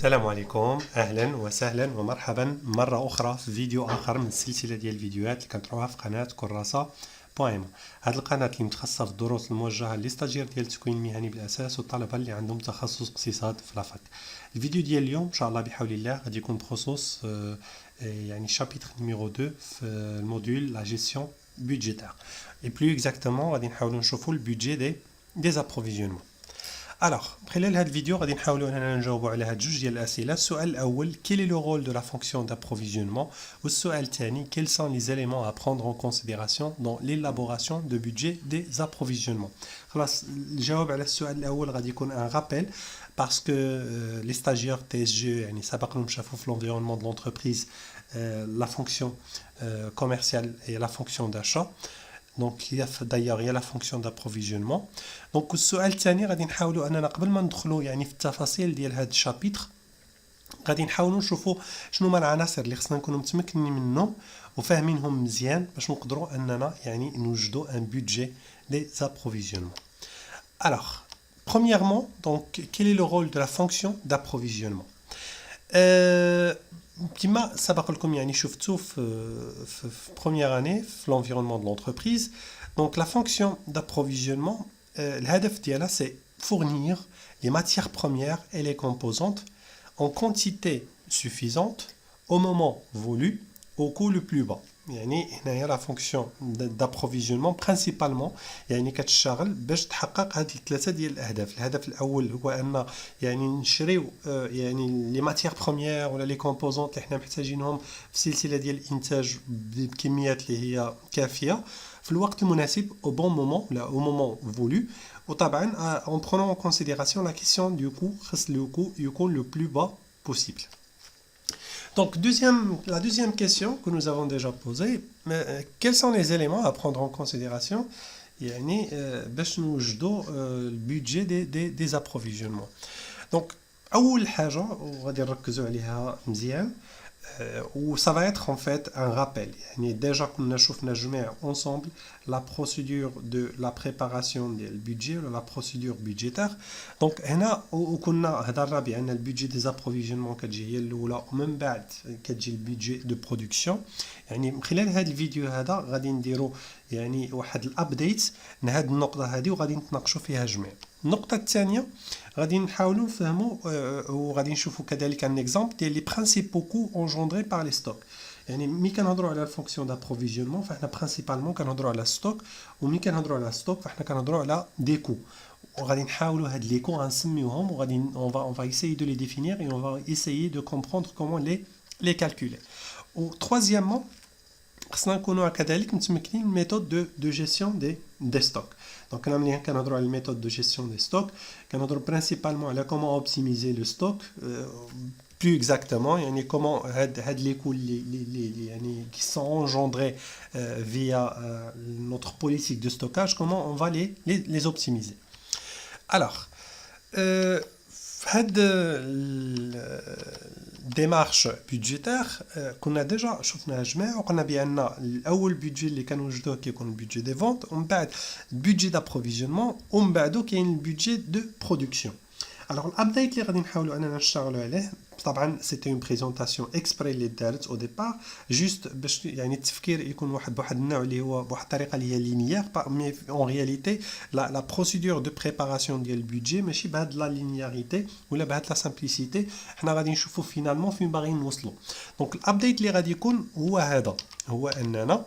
السلام عليكم، اهلا وسهلا ومرحبا مره اخرى في فيديو اخر من السلسله ديال الفيديوهات اللي كنطرحوها في قناه كراسه بويم. هذه القناه اللي متخصصه في الدروس الموجهه للستاجير ديال التكوين المهني بالاساس والطلبه اللي عندهم تخصص اقتصاد في لافاك. الفيديو ديال اليوم ان شاء الله بحول الله غادي يكون بخصوص يعني الشابيتر نيميرو 2 في الموديول لا جيستيون بودجيتير اي بلو اكزاكتومون غادي نحاولوا نشوفوا البودجي دي زابروفيزيونمون. Alors, خلال هذا الفيديو غادي نحاولوا اننا نجاوبوا على هاد جوج ديال الاسئله. السؤال الاول quel est le rôle de la fonction d'approvisionnement والسؤال الثاني quels sont les éléments à prendre en considération dans l'élaboration de budget des approvisionnements. خلاص الجواب على السؤال الاول غادي يكون ان رابيل parce que les stagiaires TSG يعني سبق لهم شافوا في l'environnement de l'entreprise la fonction commerciale et la fonction d'achat. Donc d'ailleurs il y a la fonction d'approvisionnement. Donc السؤال الثاني غادي نحاولوا اننا قبل ما ندخلوا يعني في التفاصيل ديال هذا الشابيتر غادي نحاولوا نشوفوا شنو هما العناصر اللي خصنا نكونوا متمكنين منهم وفاهمينهم مزيان باش نقدروا اننا يعني نوجدوا ان بودجي دي زابروفيزيونمون. Alors premièrement donc quel est le rôle de la fonction d'approvisionnement. كما سبق لكم يعني شفتوا في première année في l'environnement de l'entreprise. Donc la fonction d'approvisionnement الهدف ديالها c'est fournir les matières premières et les composantes en quantité suffisante au moment voulu au coût le plus bas. يعني هنايا لا فونكسيون دابروفيزيونمون برينسيبالمون يعني كتشتغل باش تحقق هذه الثلاثه ديال الاهداف. الهدف الاول هو ان يعني نشريو يعني لي ماتيير بروميير ولا لي كومبوزونط اللي حنا محتاجينهم في سلسله ديال الانتاج بكميات اللي هي كافيه في الوقت المناسب au bon moment ولا au moment voulu. وطبعا en prenant en considération la question du coût خص le coût يكون le plus bas possible. Donc, la deuxième question que nous avons déjà posée, quels sont les éléments à prendre en considération يعني باش نوجدوا البودجي des approvisionnements. Donc, أول حاجة وغادي نركزوا عليها مزيان و ça va être en fait un rappel. يعني déjà كنا شفنا جميع ensemble la procédure de la préparation ديال البودجي ولا la procédure budgétaire. Donc هنا وكنا هضرنا بان البودجي دي زابروفيزيونمون كتجي هي الاولى ومن بعد كتجي البودجي دو برودكسيون. يعني من خلال هذا الفيديو هذا غادي نديروا يعني واحد الابديت لهاد النقطه هذه وغادي نتناقشوا فيها جميع. النقطه الثانيه غادي نحاولوا نفهموا وغادي نشوفوا كذلك ان اكزامبل ديال لي برينسيبال كو انجوندري بار لي ستوك. يعني ملي كنهضروا على الفونكسيون دابروفيزيونمون فاحنا برينسيبالمون كنهضروا على ستوك وملي كنهضروا على ستوك فاحنا كنهضروا على دي كو وغادي نحاولوا هاد لي كو غنسميوهم وغادي on va essayer de les définir et on va essayer de comprendre comment les calculer. و troisièmement خصنا نكونوا كذلك متمكنين من ميثود دو جيستيون دي ستوك. دونك انا ملي كنهضروا على الميثود دو جيستيون دي ستوك كنهضروا برينسيبالمون على كومون اوبتيميزي لو ستوك plus exactement يعني comment هاد les coûts يعني qui sont engendrés via notre politique de stockage comment on va les optimiser. Alors هاد démarche budgétaire كنا ديجا شفناها جميع وقلنا بان الاول بودجي اللي كنوجدوه كيكون البودجي دي فونت ومن بعد البودجي دابروفيزيونمون ومن بعدو كاين البودجي دو برودكسيون. Alors الابديت اللي غادي نحاولوا اننا نشتغلوا عليه طبعا سيتي اون بريزونطاسيون اكسبري اللي دارت او ديبار جوست باش يعني التفكير يكون بواحد النوع اللي هو بواحد الطريقه اللي هي لينيير مي اون رياليتي لا بروسيدور دو بريباراسيون ديال البودجي ماشي بهاد لا لينياريتي ولا بهاد لا سامبليسيتي. حنا غادي نشوفوا فينالمون فين باغيين نوصلوا. دونك الابديت اللي غادي يكون هو هذا هو اننا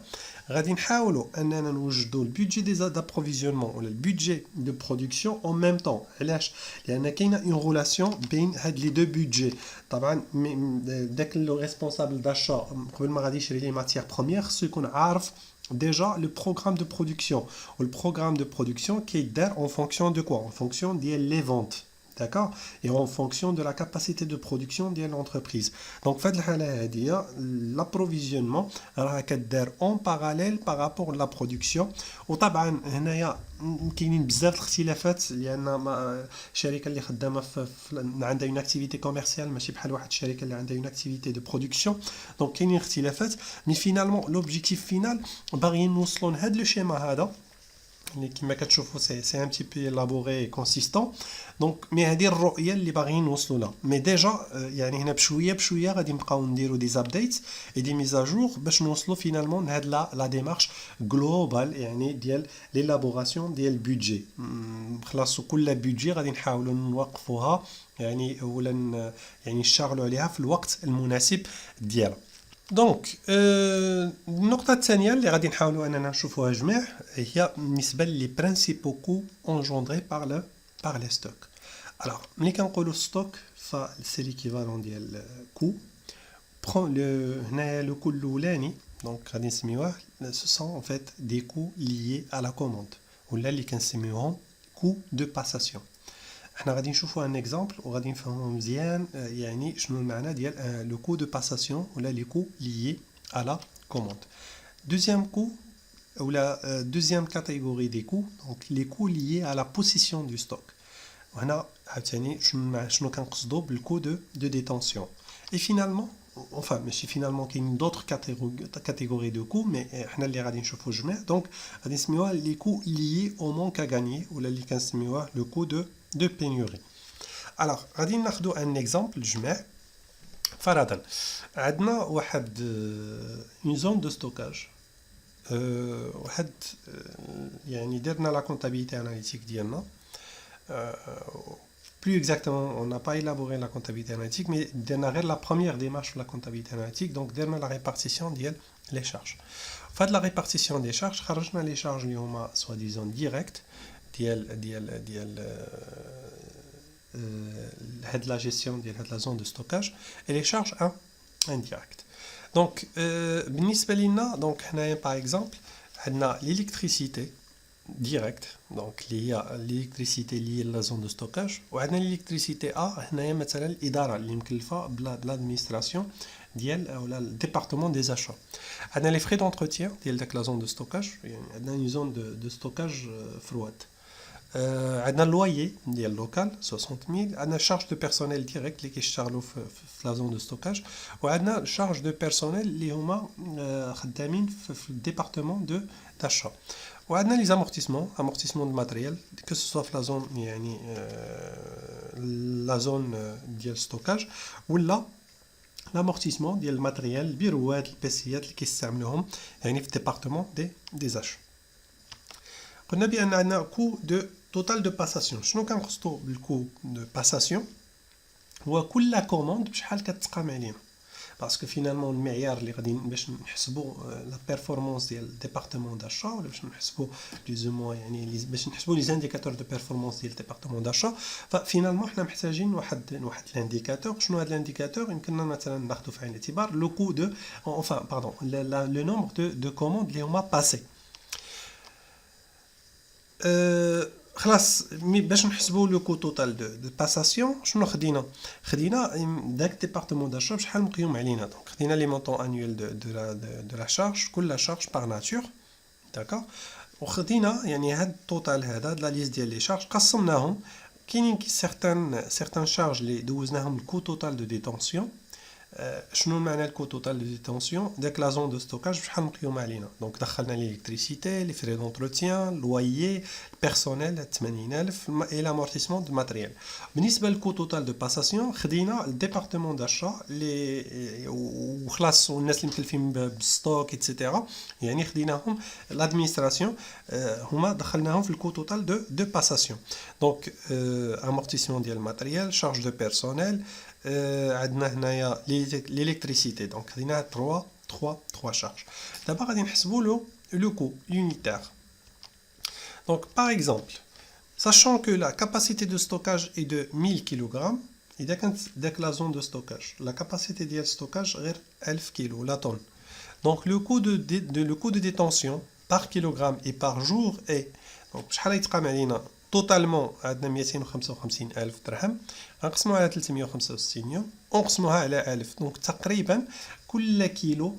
غادي نحاولوا اننا نوجدوا البودجي دي دابروفيزيونمون ولا البودجي دو برودكسيون اون ميم طون. علاش؟ لان كاينه اون ريلاسيون بين هاد لي دو بودجي. طبعا داك لو ريسبونسابل داشا قبل ما غادي يشري لي ماتيير بروميير خصو يكون عارف déjà le programme de production ou le programme de production qui est en fonction de quoi? En fonction des les ventes. D'accord? Et en fonction de la capacité de production de l'entreprise. Donc, fait l'approvisionnement en parallèle par rapport à la production. وطبعا هنايا كاينين بزاف الاختلافات لان الشركه اللي خدامه عندها اون اكتيفيتي كوميرسيال ماشي بحال واحد الشركه اللي عندها اون اكتيفيتي دو برودكسيون. دونك كاينين اختلافات مي فينالمون لوبجيكتيف فينال باغيين نوصلوا لهذا لو شيما هذا كما كتشوفوا سي ان بتي بي élaboré consistant دونك مي هذه الرؤيه اللي باغيين نوصلوا لها مي ديجا يعني هنا بشويه بشويه غادي نبقاو نديروا دي ابديت اي دي ميزاجور باش نوصلوا فينالمون لهاد لا ديمارش جلوبال يعني ديال ليلابوراسيون ديال البودجي خلاص كل بودجي غادي نحاولوا نوقفوها يعني ولا يعني نشتغلوا عليها في الوقت المناسب ديالها دونك النقطة الثانية اللي غادي نحاولوا أننا نشوفوها جميع هي بالنسبة لي برينسيبو كو انجوندري بار لي ستوك. Alors ملي كنقولوا ستوك فسي ليكيفالون ديال كو هنايا لو كو الأولاني دونك غادي نسميوه سو سون ان فيت دي كو ليي à la commande ولا اللي كنسميوهم كو دو باساسيون. احنا غادي نشوفوا ان اكزامبل وغادي نفهموا مزيان يعني شنو المعنى ديال لو كو دو باساسيون ولا لي كو ليي à la commande. Deuxième coût ou la deuxième catégorie des coûts donc les coûts liés à la possession du stock. وهنا عاوتاني شنو كنقصدوا بالكو de détention. Et finalement enfin ماشي finalement كاين d'autres catégories de coûts mais حنا اللي غادي نشوفوا جميع دونك غادي نسميوها les coûts liés au manque à gagner ولا اللي كنسميوها le coût de pénurie. Alors غادي ناخذوا ان اكزامبل جميع فرضا عندنا واحد اون زون دو ستوكاج واحد يعني درنا لا كونتابيليتي اناليتيك ديالنا plus exactement on n'a pas élaboré la comptabilité analytique mais درنا غير la première démarche de la comptabilité analytique donc درنا la répartition ديال les charges فهاد la répartition des charges خرجنا les charges اللي هما soi-disant direct ديال la gestion de la zone de stockage et les charges indirectes. Donc, بالنسبة لنا donc par exemple عندنا l'électricité directe donc l'électricité liée à la zone de stockage وعندنا l'électricité هنايا مثلا الإدارة اللي مكلفة بالادمينستراسيون ديال ولا الديبارتمون دي زاشا. عندنا les frais d'entretien ديال داك la zone de stockage يعني عندنا une zone de stockage froide. عندنا اللويي ديال اللوكال 60000 عندنا شارج دو بيرسونيل ديريكت اللي كيشتغلوا في لا زون دو ستوكاج وعندنا شارج دو بيرسونيل اللي هما خدامين في الديبارتمون دو داشا وعندنا لي زامورتيسمون دو ماتريال كو سوا في لا زون يعني لا زون ديال ستوكاج ولا لامورتيسمون ديال الماتريال البيروات البيسيات اللي كيستعملوهم يعني في الديبارتمون دي زاش. قلنا بان عندنا كو دو توتال دو باساسيون شنو كنقصدوا بالكو دو باساسيون هو كل كوموند بشحال كتقام علينا باسكو فينالمون المعيار اللي غادي باش نحسبوا لا بيرفورمانس ديال الديبارتمون داشا ولا باش نحسبوا ليزومو يعني باش نحسبوا لي زانديكاتور دو بيرفورمانس ديال الديبارتمون داشا ففينالمون حنا محتاجين واحد الانديكاتور شنو هذا الانديكاتور يمكننا مثلا ناخذوا في عين الاعتبار لو كو دو enfin pardon le nombre de commandes اللي هما باسي خلاص باش نحسبوا لو كو توتال دو باساسيون شنو خدينا داك ديبارتمون داشا بشحال مقيوم علينا دونك خدينا لي مونطون انويل دو لا شارج كل شارج بار ناتور داكوغ وخدينا يعني هاد التوتال هذا لا ليست ديال لي شارج قسمناهم كاينين سيغتان شارج اللي دوزناهم الكو توتال دو ديتونسيون شنو معنى الكو توتال دو ديتونسيون داك لا زون دو ستوكاج بشحال مقيوم علينا دونك دخلنا ليليكتريسيتي لي فري دونتروتيان لويي البيرسونيل 80000 اي لامورتيسمون دو ماتريال. بالنسبه للكو توتال دو باساسيون خدينا الديبارتمون داشا لي وخلاص والناس اللي مكلفين بالستوك ايتترا يعني خديناهم لادمينستراسيون هما دخلناهم في الكو توتال دو باساسيون دونك امورتيسمون ديال الماتريال شارج دو بيرسونيل عندنا هنايا l'électricité donc خدينا 3 charges. دابا غادي نحسبوا le coût unitaire. Donc par exemple, sachant que la capacité de stockage est de 1000 kg, إذا كانت داك la zone de stockage, la capacité ديال stockage غير 1000 kg la tonne. Donc le coût de détention par kilogramme et par jour est donc شحال يتقام علينا توتالمون عندنا 255,000 درهم غنقسموها على 365 يوم ونقسموها على 1000 دونك تقريبا كل كيلو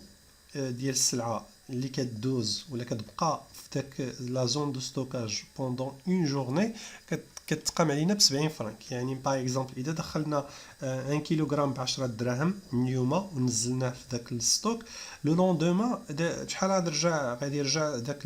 ديال السلعه اللي كدوز ولا كتبقى في داك لا زون دو ستوكاج بوندون اون جورني كتقام علينا ب 70 فرانك. يعني باغ اكزومبل اذا دخلنا 1 كيلوغرام ب 10 دراهم اليوم ونزلناه في داك الستوك، لو لوندوما شحال غادي يرجع داك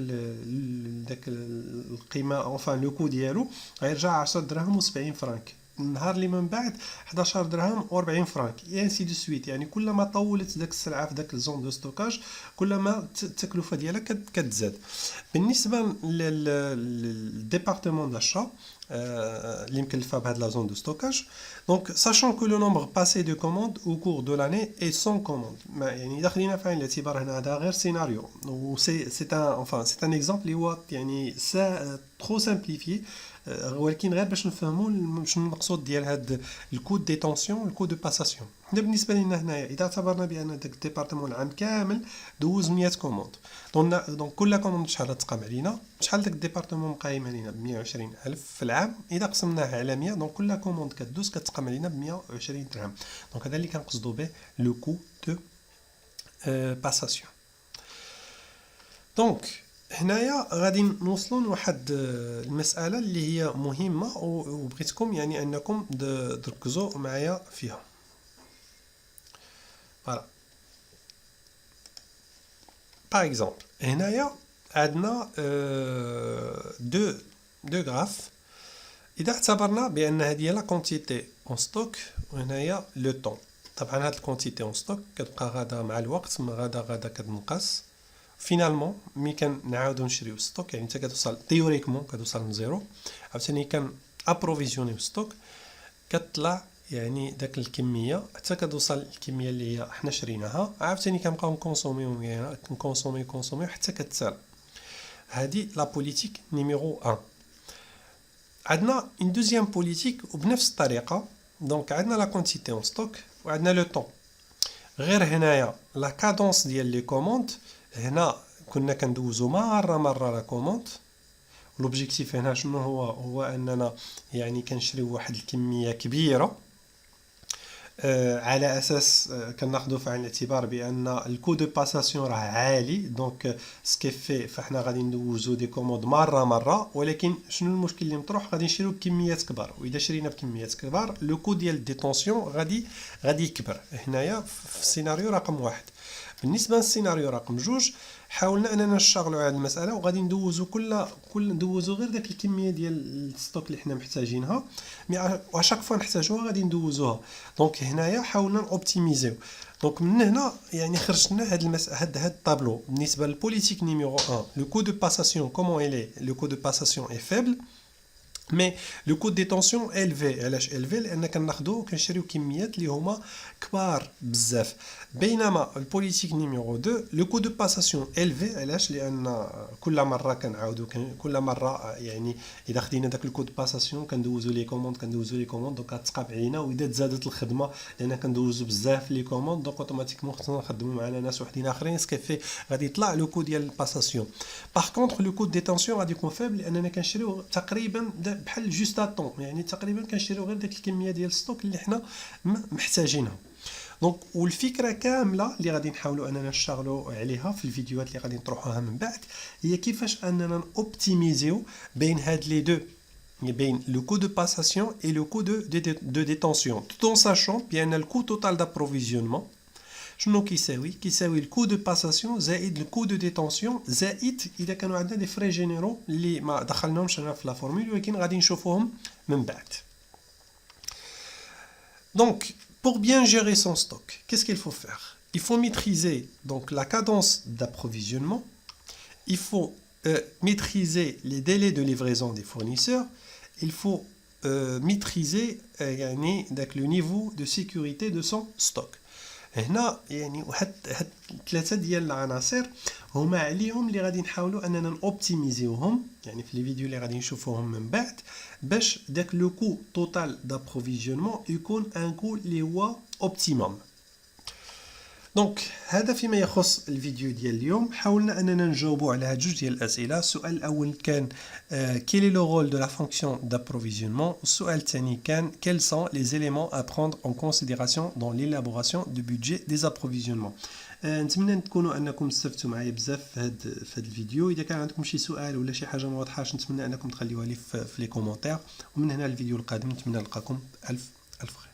القيمه اونفان لو كو ديالو غيرجع 10 دراهم و70 فرانك. النهار اللي من بعد 11 درهم و40 فرانك اي انسي دو سويت. يعني كلما طولت داك السلعه في داك الزون دو ستوكاج كلما التكلفه ديالها كتزاد. بالنسبه للديبارتمون داشا اللي مكلفه بهاد لا زون دو ستوكاج، دونك ساشون كو لو نومبر باسي دو كوموند او كور دو لاني اي سون كوموند، يعني داخلين في عين الاعتبار هنا هذا غير سيناريو و سي ان اكزامبل اللي هو يعني ترو سامبليفي، ولكن غير باش نفهموا شنو المقصود ديال هاد الكود دي ديتونسيون الكود دو باساسيون. حنا بالنسبه لنا هنايا اذا اعتبرنا بان داك الديبارتمون العام كامل دوز 100 كوموند، دونك كل كوموند شحال تقام علينا، شحال داك الديبارتمون مقايم علينا ب 120,000 في العام. اذا قسمناها على 100 دونك كل كوموند كدوز كتقام علينا ب 120 درهم. دونك هذا اللي كنقصدوا به لو كو دو باساسيون. دونك هنايا غادي نوصلوا لواحد المساله اللي هي مهمه وبغيتكم يعني انكم تركزوا معايا فيها. فوالا باغ اكزومبل هنايا عندنا دو غراف. اذا اعتبرنا بان هذه لا كونتيتي اون ستوك وهنايا لو طون، طبعا هاد الكونتيتي اون ستوك كتبقى غادا مع الوقت غادا كتنقص. فينالمون ملي كنعاودو نشريو ستوك يعني انت كتوصل تيوريكمون كتوصل لزيرو، عاوتاني كان ابروفيزيونيو ستوك كتطلع يعني داك الكميه حتى كتوصل الكميه اللي هي حنا شريناها، عاوتاني كنبقاو نكونسوميو حتى كتسال. هذه لا بوليتيك نيميرو 1. عندنا اون دوزيام بوليتيك وبنفس الطريقه. دونك عندنا لا كونتيتي اون ستوك وعندنا لو طون. غير هنايا لا كادونس ديال لي كوموند، هنا كنا كندوزو مره لا كوموند. لوبجيكتيف هنا شنو هو اننا يعني كنشريو واحد الكميه كبيره على اساس كناخذوا في عين الاعتبار بان الكو دو باساسيون راه عالي. دونك سكيفي فاحنا غادي ندوزو دي كوموند مره، ولكن شنو المشكل اللي مطروح؟ غادي نشريو بكميات كبار، واذا شرينا بكميات كبار لو كو ديال الديتونسيون غادي يكبر. هنايا في السيناريو رقم 1. بالنسبه للسيناريو رقم 2 حاولنا اننا نشتغلوا على المساله وغادي ندوزو كل ندوزو غير داك الكميه ديال الستوك اللي حنا محتاجينها، مي واشاك فوا نحتاجوها غادي ندوزوها. دونك هنايا حاولنا اوبتيميزيو. دونك من هنا يعني خرجنا هاد الطابلو. بالنسبه للبوليتيك نيميرو 1 لو كو دو باساسيون كومون إلي لو كو دو باساسيون اي فيبل، مي لو كو دي تونسيون الفي. علاش الفي؟ لان كناخذو كنشريو كميات اللي هما كبار بزاف. بينما البوليتيك نيميرو 2 لو كو دو باساسيون الفي. علاش؟ لان كل مره كنعاودو كل مره يعني اذا خدينا داك الكود باساسيون كندوزو لي كوموند دونك كتقاب علينا، واذا تزادت الخدمه لان كندوزو بزاف لي كوموند دونك اوتوماتيكمون خصنا نخدموا معنا ناس وحدين اخرين سكيفي غادي يطلع لو كود ديال الباساسيون. باغ كونطخ لو كود ديتونسيون غادي يكون فيبل لاننا كنشريو تقريبا بحال جوست طون، يعني تقريبا كنشريو غير داك الكميه ديال الستوك اللي حنا محتاجينها. دونك والفكره كامله اللي غادي نحاولوا اننا نشتغلوا عليها في الفيديوهات اللي غادي نطرحوها من بعد هي كيفاش اننا اوبتيميزيو بين هاد لي دو، بين لو كو دو باساسيون اي لو كو دو ديتونسيون، tout en sachant بان الكو توتال دابروفيزيونمون شنو كيساوي الكو دو باساسيون زائد الكو دو ديتونسيون زائد اذا كانوا عندنا دي فري جينيرو اللي ما دخلناهمش انا في لا فورمول ولكن غادي نشوفوهم من بعد. Donc pour bien gérer son stock, qu'est-ce qu'il faut faire? Il faut maîtriser donc la cadence d'approvisionnement, il faut maîtriser les délais de livraison des fournisseurs, il faut maîtriser le niveau de sécurité de son stock. هنا يعني هاد ثلاثه ديال العناصر هما عليهم اللي غادي نحاولوا اننا نوبتيميزيوهم يعني في لي فيديو اللي غادي نشوفوهم من بعد باش داك لو كو توتال دابروفيزيونمون يكون ان كو اللي هو اوبتيموم. دونك هذا فيما يخص الفيديو ديال اليوم. حاولنا اننا نجاوبوا على هاد جوج ديال الاسئله. السؤال الاول كان quel est le rôle de la fonction d'approvisionnement. السؤال الثاني كان quels sont les éléments à prendre en considération dans l'élaboration du budget des approvisionnements. نتمنى تكونوا انكم استفدتوا معايا بزاف في هذا الفيديو. اذا كان عندكم شي سؤال ولا شي حاجه ما واضحاش نتمنى انكم تخليوها لي في لي كومونتير. ومن هنا الفيديو القادم نتمنى نلقاكم الف خير.